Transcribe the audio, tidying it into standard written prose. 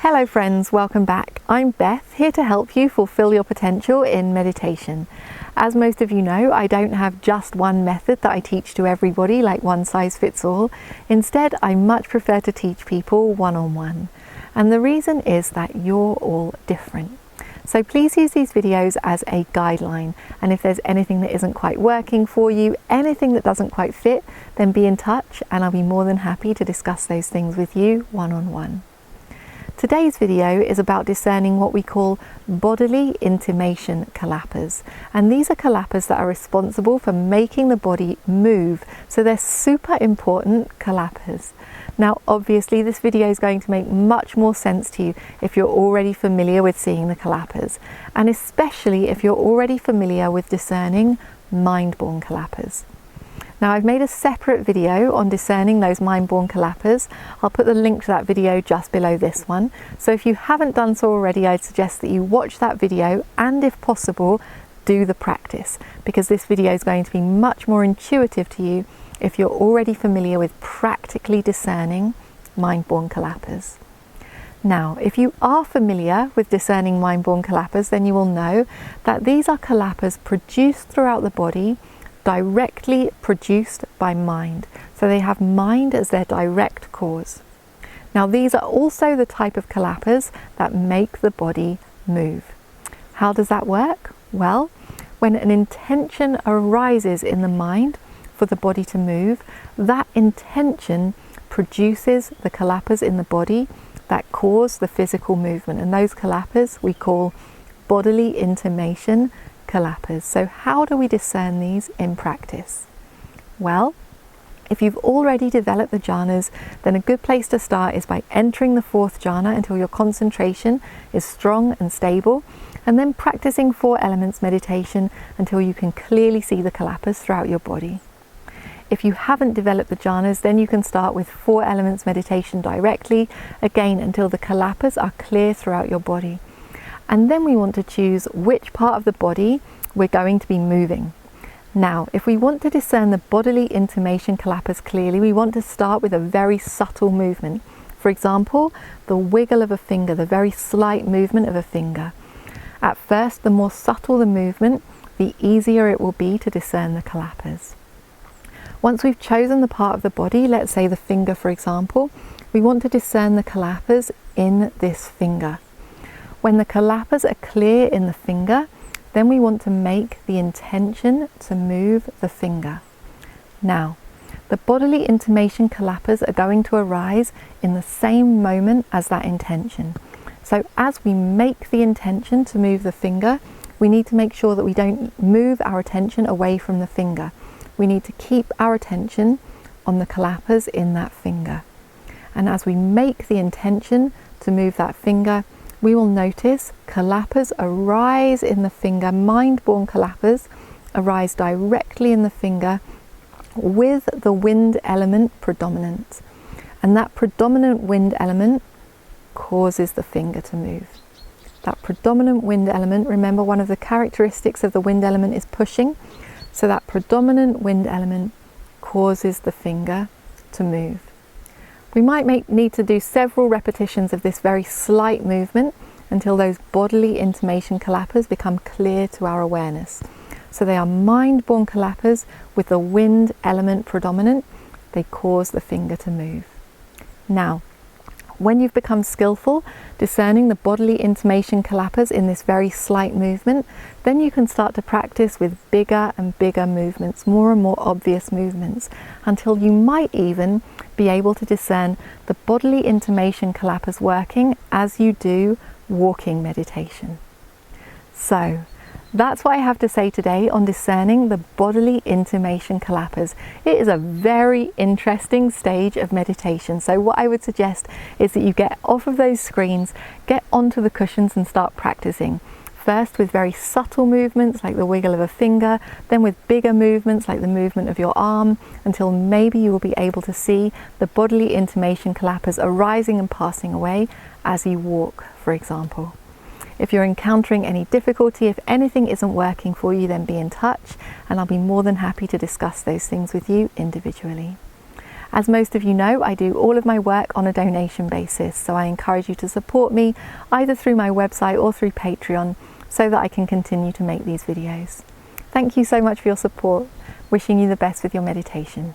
Hello friends, welcome back. I'm Beth, here to help you fulfill your potential in meditation. As most of you know, I don't have just one method that I teach to everybody, like one size fits all. Instead, I much prefer to teach people one-on-one. And the reason is that you're all different. So please use these videos as a guideline. And if there's anything that isn't quite working for you, anything that doesn't quite fit, then be in touch and I'll be more than happy to discuss those things with you one-on-one. Today's video is about discerning what we call bodily intimation kalapas. And these are kalapas that are responsible for making the body move. So they're super important kalapas. Now, obviously, this video is going to make much more sense to you if you're already familiar with seeing the kalapas, and especially if you're already familiar with discerning mind-born kalapas. Now, I've made a separate video on discerning those mind-born kalapas. I'll put the link to that video just below this one. So if you haven't done so already, I'd suggest that you watch that video and, if possible, do the practice, because this video is going to be much more intuitive to you if you're already familiar with practically discerning mind-born kalapas. Now, if you are familiar with discerning mind-born kalapas, then you will know that these are kalapas produced throughout the body, directly produced by mind. So they have mind as their direct cause. Now, these are also the type of kalapas that make the body move. How does that work? Well, when an intention arises in the mind for the body to move, that intention produces the kalapas in the body that cause the physical movement. And those kalapas we call bodily intimation kalapas. So how do we discern these in practice? Well, if you've already developed the jhanas, then a good place to start is by entering the fourth jhana until your concentration is strong and stable, and then practicing 4 elements meditation until you can clearly see the kalapas throughout your body. If you haven't developed the jhanas, then you can start with 4 elements meditation directly, again until the kalapas are clear throughout your body. And then we want to choose which part of the body we're going to be moving. Now, if we want to discern the bodily intimation kalapas clearly, we want to start with a very subtle movement. For example, the wiggle of a finger, the very slight movement of a finger. At first, the more subtle the movement, the easier it will be to discern the kalapas. Once we've chosen the part of the body, let's say the finger for example, we want to discern the kalapas in this finger. When the kalapas are clear in the finger, then we want to make the intention to move the finger. Now, the bodily intimation kalapas are going to arise in the same moment as that intention. So as we make the intention to move the finger, we need to make sure that we don't move our attention away from the finger. We need to keep our attention on the kalapas in that finger. And as we make the intention to move that finger, we will notice kalapas arise in the finger, mind-born kalapas arise directly in the finger with the wind element predominant. And that predominant wind element causes the finger to move. That predominant wind element, remember, one of the characteristics of the wind element is pushing. So that predominant wind element causes the finger to move. We might need to do several repetitions of this very slight movement until those bodily intimation kalapas become clear to our awareness. So they are mind-born kalapas with the wind element predominant. They cause the finger to move. Now, when you've become skillful discerning the bodily intimation kalapas in this very slight movement, then you can start to practice with bigger and bigger movements, more and more obvious movements, until you might even be able to discern the bodily intimation kalapas working as you do walking meditation. So, that's what I have to say today on discerning the bodily intimation kalapas. It is a very interesting stage of meditation. So what I would suggest is that you get off of those screens, get onto the cushions and start practicing. First with very subtle movements like the wiggle of a finger, then with bigger movements like the movement of your arm, until maybe you will be able to see the bodily intimation kalapas arising and passing away as you walk, for example. If you're encountering any difficulty, if anything isn't working for you, then be in touch and I'll be more than happy to discuss those things with you individually. As most of you know, I do all of my work on a donation basis, so I encourage you to support me either through my website or through Patreon so that I can continue to make these videos. Thank you so much for your support. Wishing you the best with your meditation.